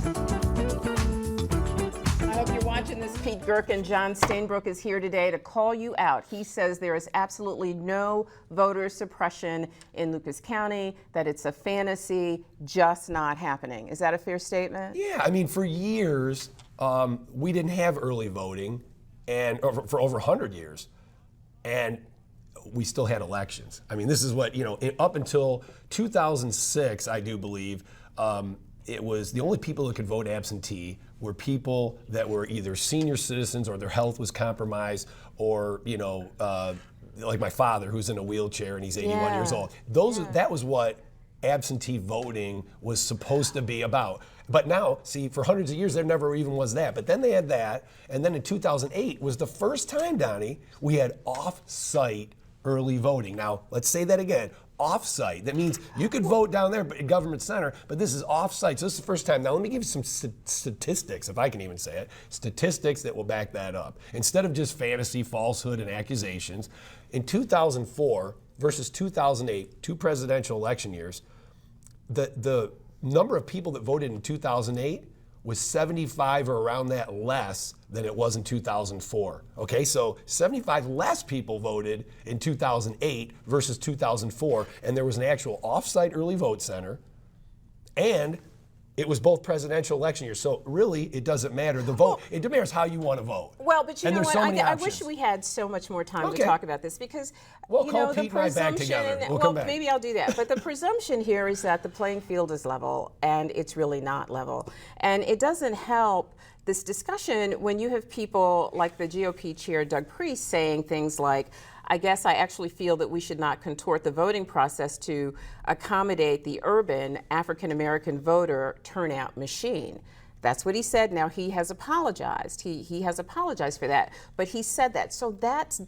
I hope you're watching this. Pete Gerken. John Stainbrook is here today to call you out. He says there is absolutely no voter suppression in Lucas County, that it's a fantasy, just not happening. Is that a fair statement? Yeah, I mean, for years, we didn't have early voting, and for over 100 years, and we still had elections. I mean, this is what, up until 2006, I do believe, it was the only people that could vote absentee were people that were either senior citizens or their health was compromised, or like my father, who's in a wheelchair and he's 81 years old. That was what absentee voting was supposed to be about. But now, see, for hundreds of years, there never even was that. But then they had that, and then in 2008 was the first time, Donnie, we had off-site early voting. Now, let's say that again. Off-site. That means you could vote down there at Government Center, but this is off-site. So this is the first time. Now let me give you some statistics, if I can even say it. Statistics that will back that up. Instead of just fantasy, falsehood, and accusations, in 2004 versus 2008, two presidential election years, the number of people that voted in 2008 was 75 or around that less than it was in 2004. Okay, so 75 less people voted in 2008 versus 2004, and there was an actual off-site early vote center, and it was both presidential election years. So really, it doesn't matter. The vote, it matters how you want to vote. Well, but you know what? So I wish we had so much more time to talk about this, because call the Pete and I back together. We'll come back. Maybe I'll do that. But the presumption here is that the playing field is level, and it's really not level. And it doesn't help this discussion when you have people like the GOP chair, Doug Priest, saying things like, I guess I actually feel that we should not contort the voting process to accommodate the urban African-American voter turnout machine. That's what he said. Now he has apologized. He has apologized for that, but he said that. So that's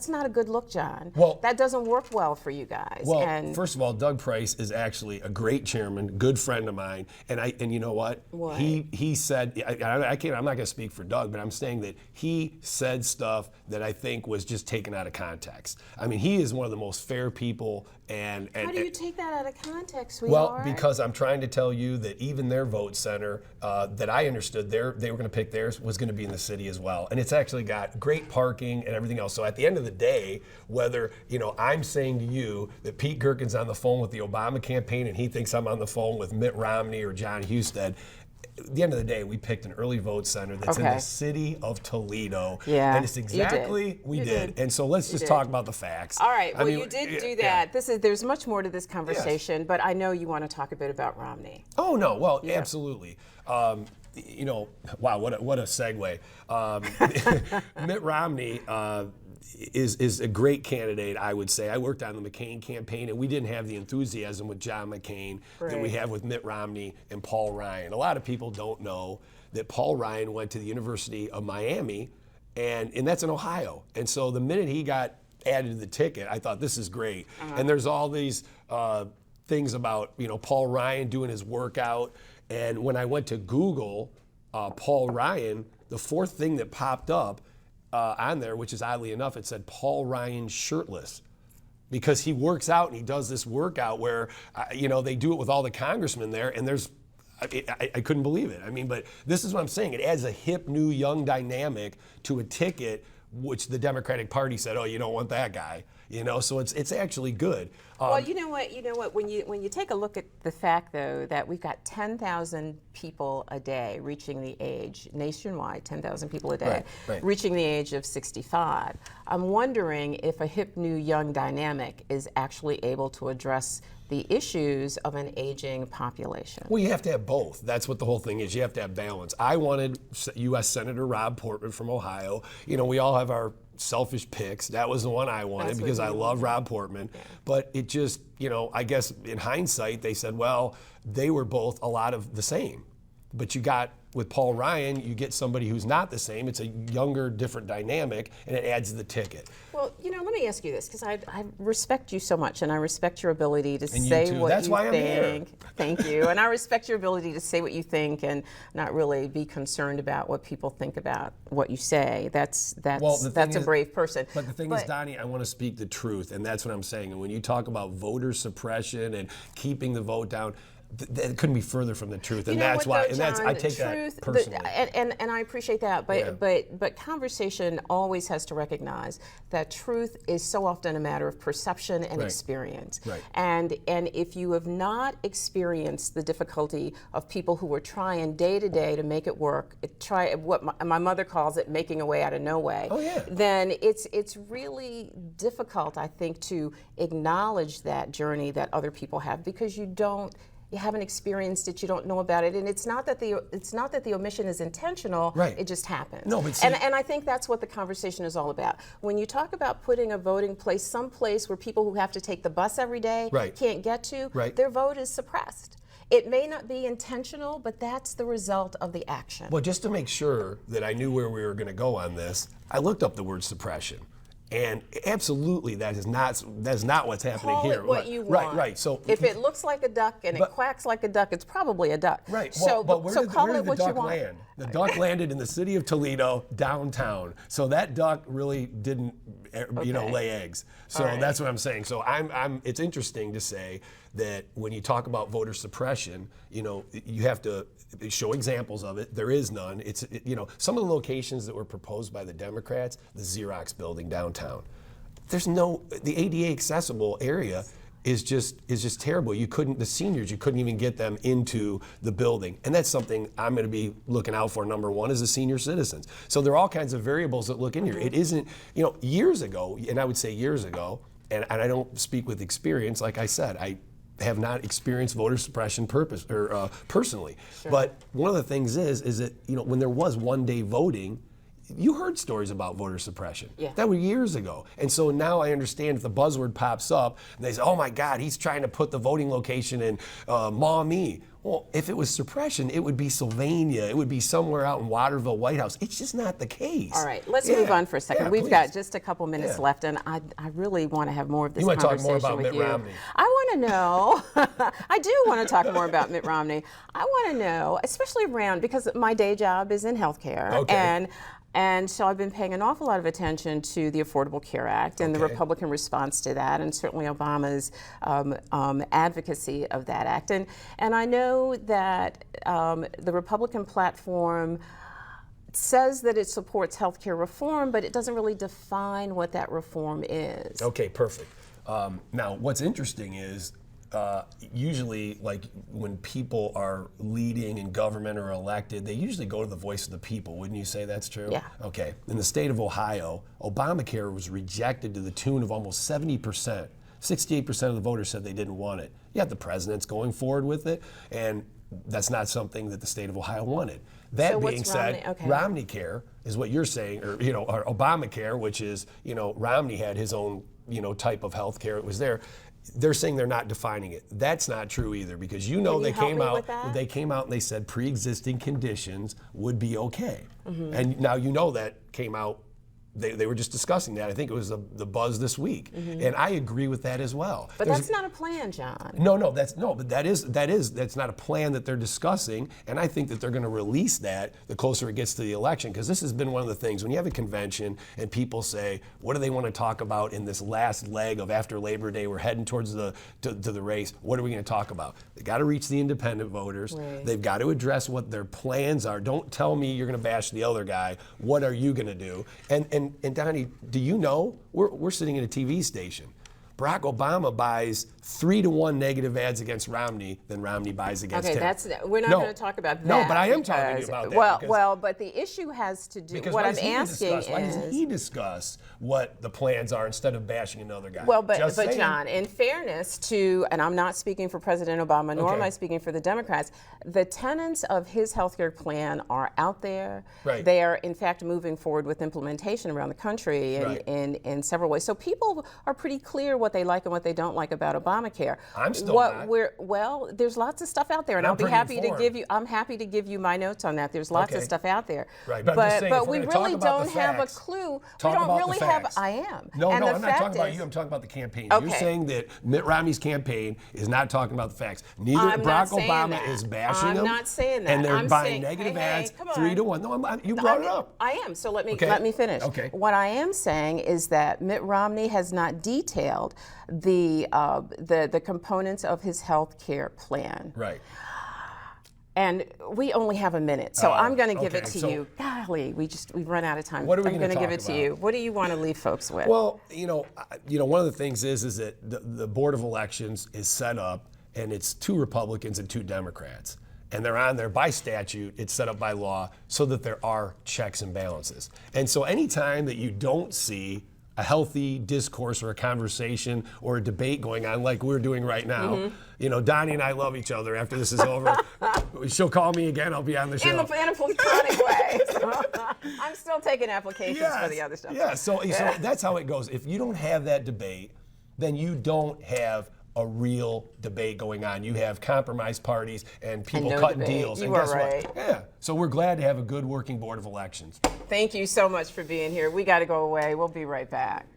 not a good look, John. Well, that doesn't work well for you guys. Well, first of all, Doug Price is actually a great chairman, good friend of mine, and you know what? What? He said, I'm not going to speak for Doug, but I'm saying that he said stuff that I think was just taken out of context. I mean, he is one of the most fair people. And how do you take that out of context, sweetheart? Well, because I'm trying to tell you that even their vote center, that I understood they were going to pick theirs, was going to be in the city as well. And it's actually got great parking and everything else. So at the end of the day, whether I'm saying to you that Pete Gerken's on the phone with the Obama campaign and he thinks I'm on the phone with Mitt Romney or John Husted, at the end of the day, we picked an early vote center that's in the city of Toledo. Yeah, and it's exactly we did. And so let's just talk about the facts. All right. Well, you did do that. There's much more to this conversation, but I know you want to talk a bit about Romney. Oh no, well, absolutely. Wow, what a segue. Mitt Romney is a great candidate, I would say. I worked on the McCain campaign, and we didn't have the enthusiasm with John McCain that we have with Mitt Romney and Paul Ryan. A lot of people don't know that Paul Ryan went to the University of Miami, and that's in Ohio. And so the minute he got added to the ticket, I thought, this is great. And there's all these things about Paul Ryan doing his workout. And when I went to Google Paul Ryan, the fourth thing that popped up on there, which is oddly enough, it said Paul Ryan shirtless, because he works out and he does this workout where they do it with all the congressmen there, and I couldn't believe it. I mean, but this is what I'm saying. It adds a hip, new, young dynamic to a ticket, which the Democratic Party said, oh, you don't want that guy. So it's actually good. Well, you know what? When you take a look at the fact, though, that we've got 10,000 people a day reaching the age, nationwide, 10,000 people a day, reaching the age of 65, I'm wondering if a hip, new, young dynamic is actually able to address the issues of an aging population. Well, you have to have both. That's what the whole thing is. You have to have balance. I wanted U.S. Senator Rob Portman from Ohio. We all have our selfish picks. That was the one I wanted because I love Rob Portman. Yeah. But it just, I guess in hindsight, they said, well, they were both a lot of the same. But you got, with Paul Ryan, you get somebody who's not the same. It's a younger, different dynamic, and it adds to the ticket. Well, let me ask you this, because I respect you so much, and I respect your ability to and say you too. what That's you why think. I'm here. Thank you. And I respect your ability to say what you think and not really be concerned about what people think about what you say. That's a brave person. But the thing is, Donnie, I want to speak the truth, and that's what I'm saying. And when you talk about voter suppression and keeping the vote down, That couldn't be further from the truth, and You know that's what, why. though, And that's John, I take truth, that personally. and I appreciate that, but Yeah. but conversation always has to recognize that truth is so often a matter of perception and Right. experience. Right. And if you have not experienced the difficulty of people who are trying day to day to make it work, try what my mother calls it making a way out of no way. Oh, yeah. Then it's really difficult, I think, to acknowledge that journey that other people have because you haven't experienced it, you don't know about it, and it's not that the omission is intentional. Right. It just happens. No, but see- and I think that's what the conversation is all about. When you talk about putting a voting place someplace where people who have to take the bus every day Right. can't get to, Right. their vote is suppressed. It may not be intentional, but that's the result of the action. Well, just to make sure that I knew where we were going to go on this, I looked up the word suppression. And absolutely, that is not what's happening Call here. it what you want. Right. So if it looks like a duck and it quacks like a duck, it's probably a duck. Right. So, Well, but where did, call where it did the what you duck want. land? The duck landed in the city of Toledo, downtown. So that duck really didn't, Okay. lay eggs. So All right. that's what I'm saying. So it's interesting to say that when you talk about voter suppression, you have to show examples of it. There is none. Some of the locations that were proposed by the Democrats, the Xerox building downtown. The ADA accessible area is just terrible. The seniors, you couldn't even get them into the building. And that's something I'm going to be looking out for, number one, is the senior citizens. So there are all kinds of variables that look in here. It isn't, years ago, and I would say years ago, and I don't speak with experience, like I said, I have not experienced voter suppression personally. Sure. But one of the things is that, when there was one-day voting, you heard stories about voter suppression. Yeah. That were years ago. And so now I understand if the buzzword pops up and they say, oh my God, he's trying to put the voting location in Maumee. Well, if it was suppression, it would be Sylvania. It would be somewhere out in Waterville, White House. It's just not the case. All right, let's move on for a second. Yeah, We've please. got just a couple minutes Yeah. left, and I really want to have more of this You want to talk conversation more about with Mitt you. Romney? I want to know. I do want to talk more about Mitt Romney. I want to know, especially around, because my day job is in healthcare, Okay. and so I've been paying an awful lot of attention to the Affordable Care Act and the Okay. Republican response to that, and certainly Obama's advocacy of that act. And I know that the Republican platform says that it supports health care reform, but it doesn't really define what that reform is. Okay, perfect. Now, what's interesting is usually, like when people are leading in government or elected, they usually go to the voice of the people. Wouldn't you say that's true? Yeah. Okay. In the state of Ohio, Obamacare was rejected to the tune of almost 70%. 68% of the voters said they didn't want it. Yet the president's going forward with it, and that's not something that the state of Ohio wanted. That So what's being said, Romney? Okay. Romney Care is what you're saying, or Obamacare, which is, Romney had his own, type of health care. It was there. They're saying they're not defining it. That's not true either, because Can you they help came me out. with that? They came out and they said pre-existing conditions would be okay. Mm-hmm. And now that came out. They were just discussing that. I think it was the buzz this week, and I agree with that as well. But that's not a plan, John. But that's not a plan that they're discussing, and I think that they're going to release that the closer it gets to the election, because this has been one of the things when you have a convention and people say, what do they want to talk about in this last leg of after Labor Day? We're heading towards to the race. What are we going to talk about? They got to reach the independent voters. Right. They've got to address what their plans are. Don't tell me you're going to bash the other guy. What are you going to do? And Donnie, do you know, we're sitting in a TV station. Barack Obama buys 3-to-1 negative ads against Romney than Romney buys against him. We're not going to talk about that. No, but I am talking to you because- about that. Well, but the issue has to do. Because What why I'm doesn't he asking discuss- why doesn't is. he discuss what the plans are instead of bashing another guy? Well, but Just saying. John, in fairness to, and I'm not speaking for President Obama, nor am Okay. I speaking for the Democrats, the tenets of his healthcare plan are out there. Right. They are, in fact, moving forward with implementation around the country Right. in several ways. So people are pretty clear what they like and what they don't like about Obamacare. I'm still not. Well, there's lots of stuff out there, and I'm I'll be pretty happy informed. to give you. I'm happy to give you my notes on that. There's lots of Okay. stuff out there. Right, but I'm just saying, if we're we gonna talk really about don't the have a facts, clue. talk We don't about the really have. facts. I am. No, and no, the I'm not fact talking about is- you. I'm talking about the campaign. Okay. You're saying that Mitt Romney's campaign is not talking about the facts. Neither I'm not Barack saying Obama that. is bashing I'm them. not saying that. And they're I'm buying saying- negative hey, ads come on. 3-to-1. No, you brought it up. I am. So let me Okay. let me finish. Okay. What I am saying is that Mitt Romney has not detailed the components of his health care plan. Right. And we only have a minute, so I'm going to give it okay, to so- you. Golly, we've run out of time. What are we I'm gonna going to give talk it to about? you. What do you want to leave folks with? Well, one of the things is that the Board of Elections is set up, and it's 2 Republicans and 2 Democrats. And they're on there by statute, it's set up by law, so that there are checks and balances. And so anytime that you don't see a healthy discourse or a conversation or a debate going on like we're doing right now, Doni and I love each other. After this is over, she'll call me again, I'll be on the show. in a platonic way. So, I'm still taking applications for the other stuff. Yeah, so that's how it goes. If you don't have that debate, then you don't have a real debate going on. You have compromise parties and people no cutting debate. deals. You and are guess right. what? Yeah. So we're glad to have a good working Board of Elections. Thank you so much for being here. We got to go away. We'll be right back.